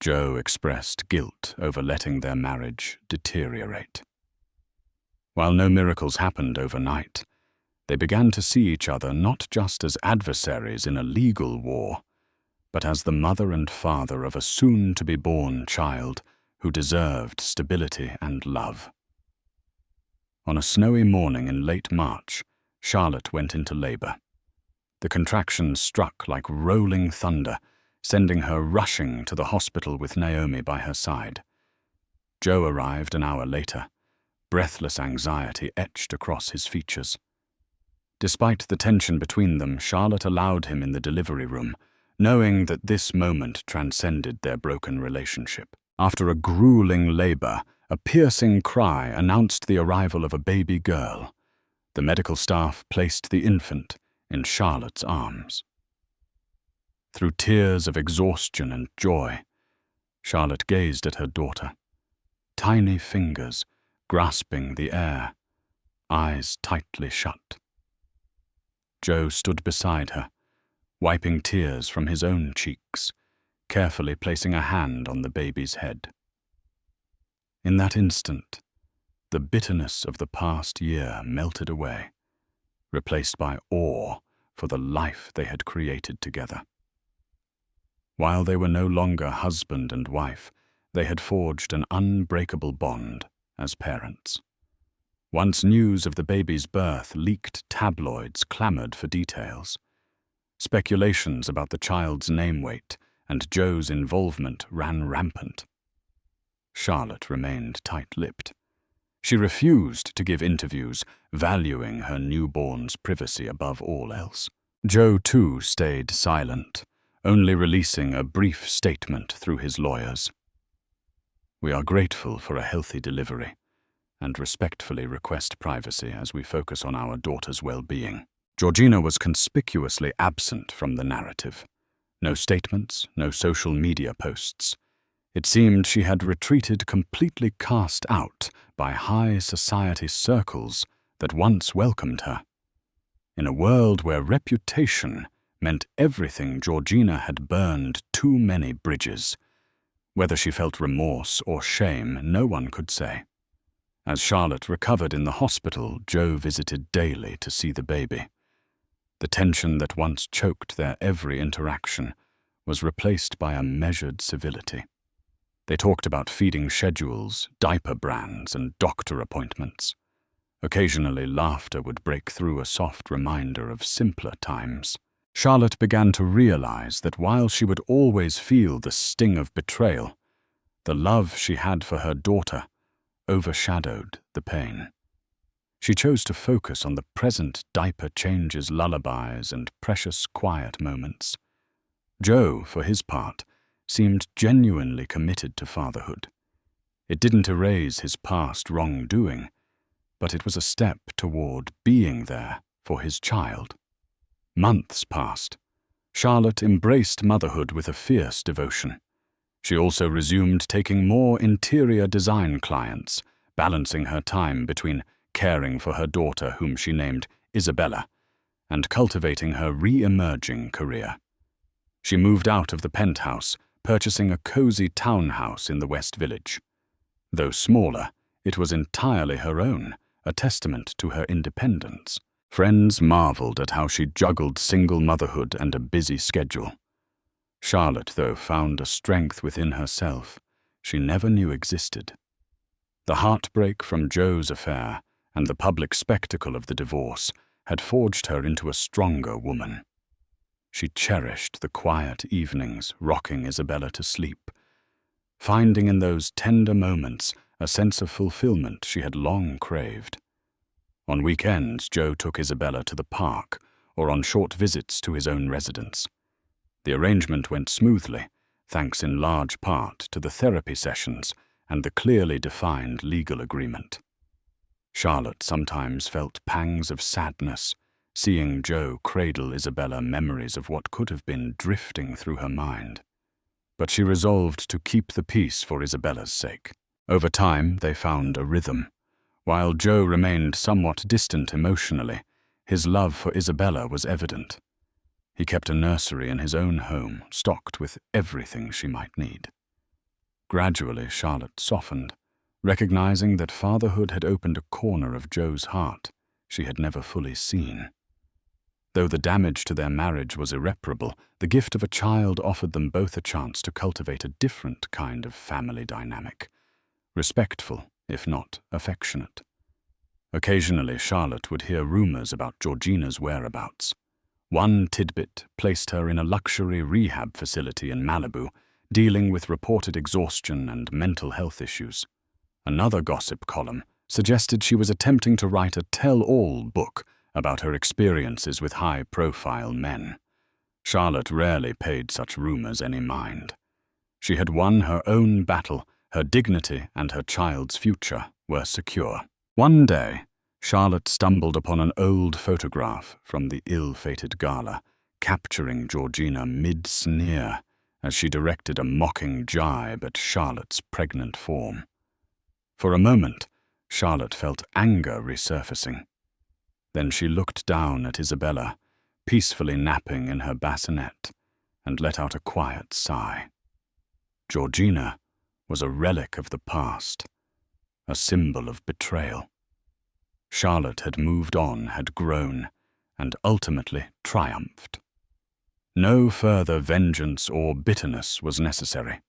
Joe expressed guilt over letting their marriage deteriorate. While no miracles happened overnight, they began to see each other not just as adversaries in a legal war, but as the mother and father of a soon-to-be-born child who deserved stability and love. On a snowy morning in late March, Charlotte went into labor. The contractions struck like rolling thunder, sending her rushing to the hospital with Naomi by her side. Joe arrived an hour later. Breathless anxiety etched across his features. Despite the tension between them, Charlotte allowed him in the delivery room, knowing that this moment transcended their broken relationship. After a grueling labor, a piercing cry announced the arrival of a baby girl. The medical staff placed the infant in Charlotte's arms. Through tears of exhaustion and joy, Charlotte gazed at her daughter. Tiny fingers grasping the air, eyes tightly shut. Joe stood beside her, wiping tears from his own cheeks, carefully placing a hand on the baby's head. In that instant, the bitterness of the past year melted away, replaced by awe for the life they had created together. While they were no longer husband and wife, they had forged an unbreakable bond as parents. Once news of the baby's birth leaked, tabloids clamored for details. Speculations about the child's name weight and Joe's involvement ran rampant. Charlotte remained tight-lipped. She refused to give interviews, valuing her newborn's privacy above all else. Joe, too, stayed silent, only releasing a brief statement through his lawyers. We are grateful for a healthy delivery and respectfully request privacy as we focus on our daughter's well-being. Georgina was conspicuously absent from the narrative. No statements, no social media posts. It seemed she had retreated, completely cast out by high society circles that once welcomed her. In a world where reputation meant everything, Georgina had burned too many bridges. Whether she felt remorse or shame, no one could say. As Charlotte recovered in the hospital, Joe visited daily to see the baby. The tension that once choked their every interaction was replaced by a measured civility. They talked about feeding schedules, diaper brands, and doctor appointments. Occasionally, laughter would break through a soft reminder of simpler times. Charlotte began to realize that while she would always feel the sting of betrayal, the love she had for her daughter overshadowed the pain. She chose to focus on the present diaper changes, lullabies, and precious quiet moments. Joe, for his part, seemed genuinely committed to fatherhood. It didn't erase his past wrongdoing, but it was a step toward being there for his child. Months passed. Charlotte embraced motherhood with a fierce devotion. She also resumed taking more interior design clients, balancing her time between caring for her daughter, whom she named Isabella, and cultivating her re-emerging career. She moved out of the penthouse, purchasing a cozy townhouse in the West Village. Though smaller, it was entirely her own, a testament to her independence. Friends marveled at how she juggled single motherhood and a busy schedule. Charlotte, though, found a strength within herself she never knew existed. The heartbreak from Joe's affair and the public spectacle of the divorce had forged her into a stronger woman. She cherished the quiet evenings rocking Isabella to sleep, finding in those tender moments a sense of fulfillment she had long craved. On weekends, Joe took Isabella to the park or on short visits to his own residence. The arrangement went smoothly, thanks in large part to the therapy sessions and the clearly defined legal agreement. Charlotte sometimes felt pangs of sadness, seeing Joe cradle Isabella memories of what could have been drifting through her mind. But she resolved to keep the peace for Isabella's sake. Over time, they found a rhythm. While Joe remained somewhat distant emotionally, his love for Isabella was evident. He kept a nursery in his own home, stocked with everything she might need. Gradually, Charlotte softened, recognizing that fatherhood had opened a corner of Joe's heart she had never fully seen. Though the damage to their marriage was irreparable, the gift of a child offered them both a chance to cultivate a different kind of family dynamic, respectful, if not affectionate. Occasionally, Charlotte would hear rumors about Georgina's whereabouts. One tidbit placed her in a luxury rehab facility in Malibu, dealing with reported exhaustion and mental health issues. Another gossip column suggested she was attempting to write a tell-all book about her experiences with high-profile men. Charlotte rarely paid such rumors any mind. She had won her own battle, her dignity and her child's future were secure. One day, Charlotte stumbled upon an old photograph from the ill-fated Gala, capturing Georgina mid-sneer as she directed a mocking jibe at Charlotte's pregnant form. For a moment, Charlotte felt anger resurfacing. Then she looked down at Isabella, peacefully napping in her bassinet, and let out a quiet sigh. Georgina was a relic of the past, a symbol of betrayal. Charlotte had moved on, had grown, and ultimately triumphed. No further vengeance or bitterness was necessary.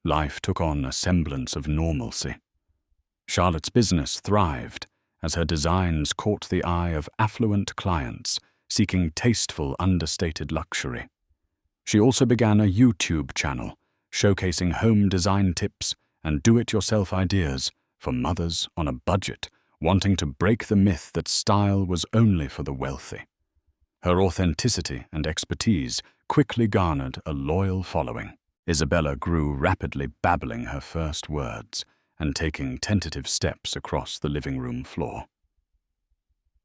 Life took on a semblance of normalcy. Charlotte's business thrived as her designs caught the eye of affluent clients seeking tasteful, understated luxury. She also began a YouTube channel showcasing home design tips and do-it-yourself ideas for mothers on a budget wanting to break the myth that style was only for the wealthy. Her authenticity and expertise quickly garnered a loyal following. Isabella grew rapidly, babbling her first words and taking tentative steps across the living room floor.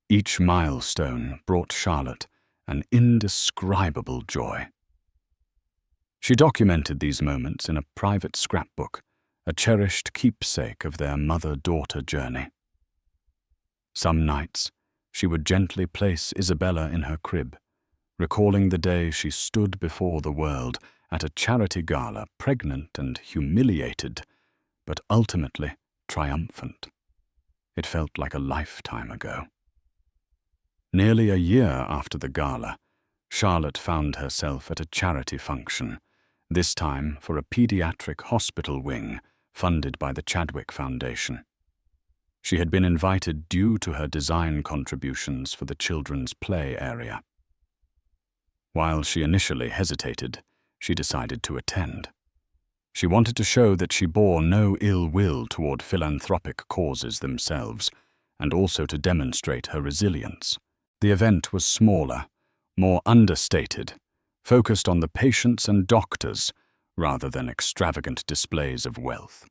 Each milestone brought Charlotte an indescribable joy. She documented these moments in a private scrapbook, a cherished keepsake of their mother-daughter journey. Some nights, she would gently place Isabella in her crib, recalling the day she stood before the world at a charity gala, pregnant and humiliated, but ultimately triumphant. It felt like a lifetime ago. Nearly a year after the gala, Charlotte found herself at a charity function, this time for a pediatric hospital wing funded by the Chadwick Foundation. She had been invited due to her design contributions for the children's play area. While she initially hesitated, she decided to attend. She wanted to show that she bore no ill will toward philanthropic causes themselves, and also to demonstrate her resilience. The event was smaller, more understated, focused on the patients and doctors rather than extravagant displays of wealth.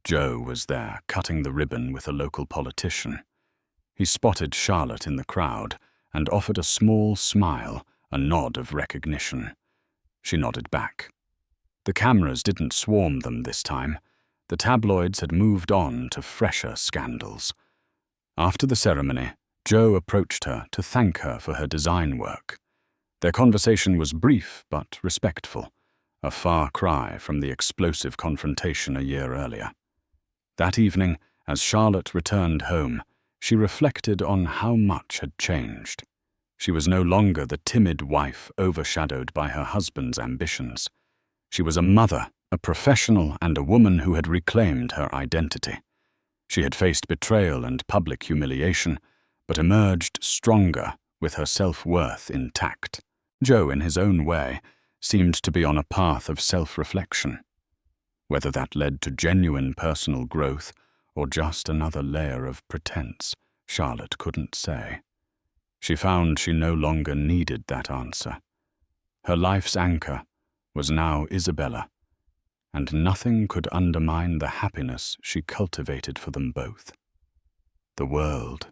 Joe was there, cutting the ribbon with a local politician. He spotted Charlotte in the crowd and offered a small smile, a nod of recognition. She nodded back. The cameras didn't swarm them this time. The tabloids had moved on to fresher scandals. After the ceremony, Joe approached her to thank her for her design work. Their conversation was brief but respectful, a far cry from the explosive confrontation a year earlier. That evening, as Charlotte returned home, she reflected on how much had changed. She was no longer the timid wife overshadowed by her husband's ambitions. She was a mother, a professional, and a woman who had reclaimed her identity. She had faced betrayal and public humiliation, but emerged stronger with her self-worth intact. Joe, in his own way, seemed to be on a path of self-reflection. Whether that led to genuine personal growth or just another layer of pretense, Charlotte couldn't say. She found she no longer needed that answer. Her life's anchor was now Isabella, and nothing could undermine the happiness she cultivated for them both. The world.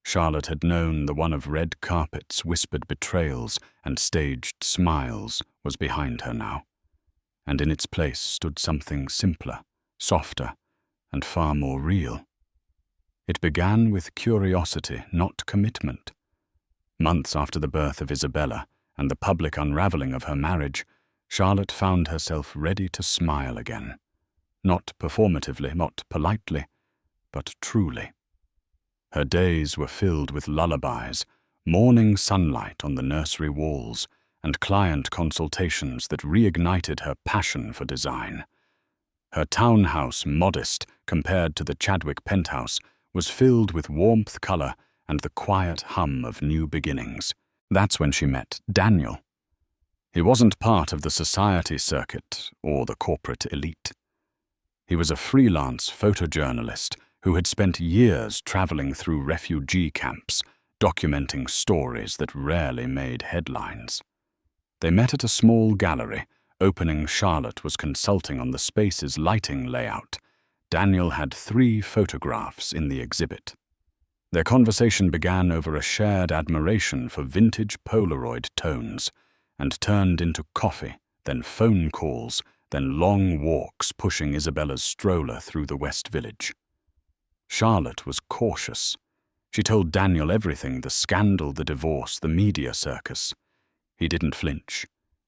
Charlotte had known the one of red carpets, whispered betrayals, and staged smiles was behind her now, and in its place stood something simpler, softer, and far more real. It began with curiosity, not commitment. Months after the birth of Isabella and the public unraveling of her marriage, Charlotte found herself ready to smile again. Not performatively, not politely, but truly. Her days were filled with lullabies, morning sunlight on the nursery walls, and client consultations that reignited her passion for design. Her townhouse, modest compared to the Chadwick penthouse, was filled with warmth, color, and the quiet hum of new beginnings. That's when she met Daniel. He wasn't part of the society circuit or the corporate elite. He was a freelance photojournalist who had spent years traveling through refugee camps, documenting stories that rarely made headlines. They met at a small gallery. Opening, Charlotte was consulting on the space's lighting layout. Daniel had 3 photographs in the exhibit. Their conversation began over a shared admiration for vintage Polaroid tones, and turned into coffee, then phone calls, then long walks pushing Isabella's stroller through the West Village. Charlotte was cautious. She told Daniel everything: the scandal, the divorce, the media circus. He didn't flinch.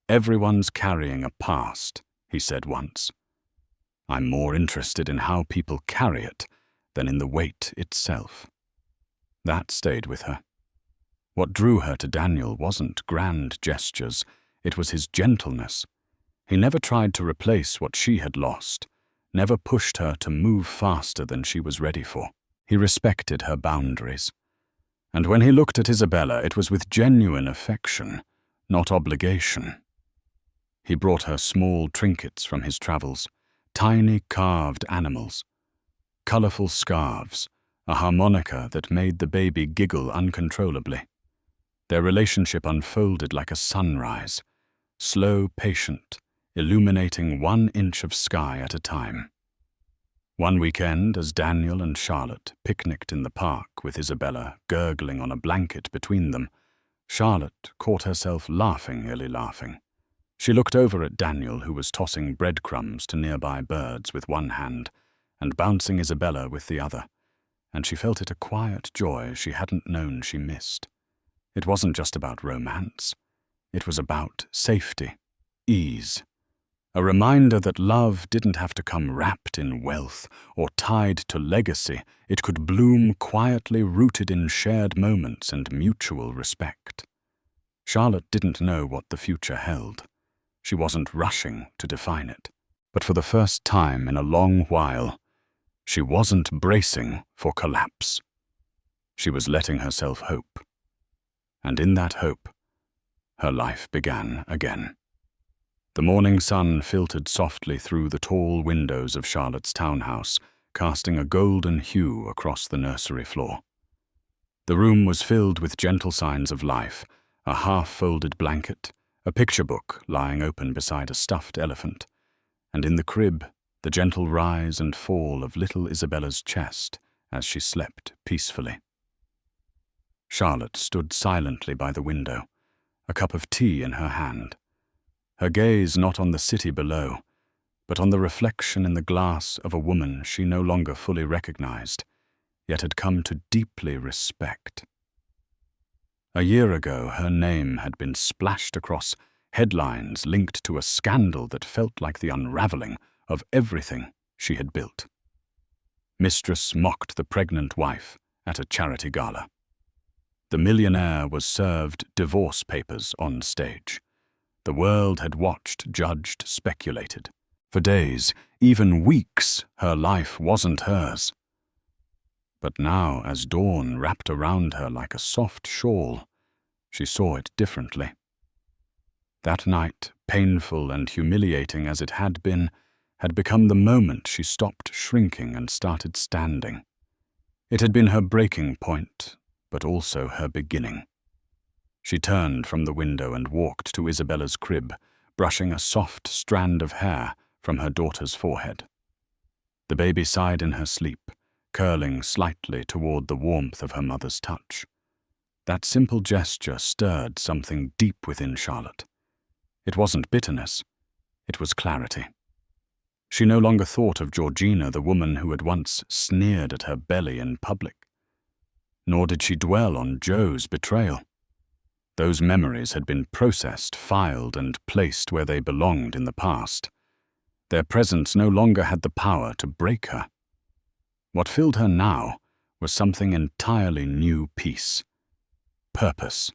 "Everyone's carrying a past," he said once. "I'm more interested in how people carry it than in the weight itself." That stayed with her. What drew her to Daniel wasn't grand gestures, it was his gentleness. He never tried to replace what she had lost, never pushed her to move faster than she was ready for. He respected her boundaries. And when he looked at Isabella, it was with genuine affection, not obligation. He brought her small trinkets from his travels, tiny carved animals, colorful scarves, a harmonica that made the baby giggle uncontrollably. Their relationship unfolded like a sunrise, slow, patient, illuminating 1 inch of sky at a time. One weekend, as Daniel and Charlotte picnicked in the park with Isabella gurgling on a blanket between them, Charlotte caught herself nearly laughing. She looked over at Daniel, who was tossing breadcrumbs to nearby birds with one hand and bouncing Isabella with the other, and she felt it a quiet joy she hadn't known she missed. It wasn't just about romance. It was about safety, ease, a reminder that love didn't have to come wrapped in wealth or tied to legacy. It could bloom quietly, rooted in shared moments and mutual respect. Charlotte didn't know what the future held. She wasn't rushing to define it. But for the first time in a long while, she wasn't bracing for collapse. She was letting herself hope. And in that hope, her life began again. The morning sun filtered softly through the tall windows of Charlotte's townhouse, casting a golden hue across the nursery floor. The room was filled with gentle signs of life: a half-folded blanket, a picture book lying open beside a stuffed elephant, and in the crib, the gentle rise and fall of little Isabella's chest as she slept peacefully. Charlotte stood silently by the window, a cup of tea in her hand, her gaze not on the city below, but on the reflection in the glass of a woman she no longer fully recognized, yet had come to deeply respect. A year ago, her name had been splashed across headlines linked to a scandal that felt like the unraveling of everything she had built. Mistress mocked the pregnant wife at a charity gala. The millionaire was served divorce papers on stage. The world had watched, judged, speculated. For days, even weeks, her life wasn't hers. But now, as dawn wrapped around her like a soft shawl, she saw it differently. That night, painful and humiliating as it had become the moment she stopped shrinking and started standing. It had been her breaking point, but also her beginning. She turned from the window and walked to Isabella's crib, brushing a soft strand of hair from her daughter's forehead. The baby sighed in her sleep, curling slightly toward the warmth of her mother's touch. That simple gesture stirred something deep within Charlotte. It wasn't bitterness, it was clarity. She no longer thought of Georgina, the woman who had once sneered at her belly in public. Nor did she dwell on Joe's betrayal. Those memories had been processed, filed, and placed where they belonged in the past. Their presence no longer had the power to break her. What filled her now was something entirely new: peace, purpose,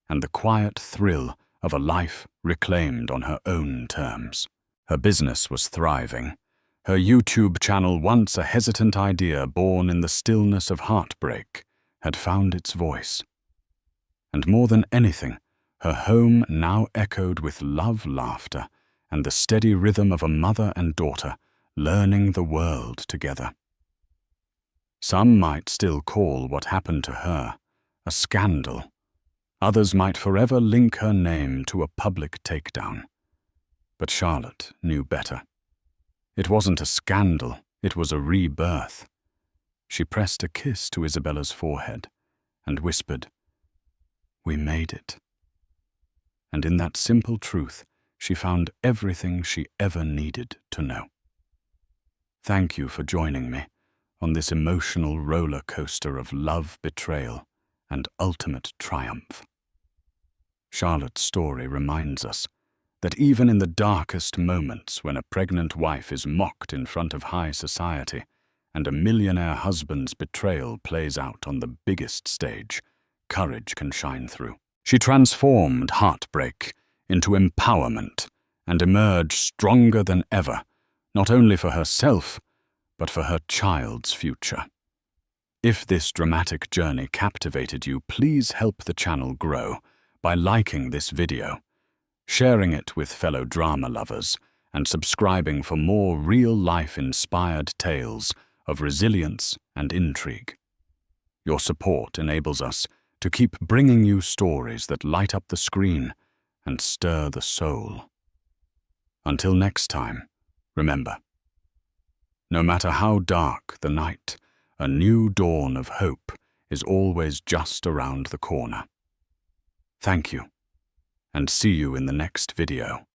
and the quiet thrill of a life reclaimed on her own terms. Her business was thriving. Her YouTube channel, once a hesitant idea born in the stillness of heartbreak, had found its voice. And more than anything, her home now echoed with love, laughter, and the steady rhythm of a mother and daughter learning the world together. Some might still call what happened to her a scandal. Others might forever link her name to a public takedown. But Charlotte knew better. It wasn't a scandal, it was a rebirth. She pressed a kiss to Isabella's forehead and whispered, "We made it." And in that simple truth, she found everything she ever needed to know. Thank you for joining me on this emotional roller coaster of love, betrayal, and ultimate triumph. Charlotte's story reminds us that even in the darkest moments, when a pregnant wife is mocked in front of high society and a millionaire husband's betrayal plays out on the biggest stage, courage can shine through. She transformed heartbreak into empowerment and emerged stronger than ever, not only for herself, but for her child's future. If this dramatic journey captivated you, please help the channel grow by liking this video, sharing it with fellow drama lovers, and subscribing for more real-life-inspired tales of resilience and intrigue. Your support enables us to keep bringing you stories that light up the screen and stir the soul. Until next time, remember, no matter how dark the night, a new dawn of hope is always just around the corner. Thank you, and see you in the next video.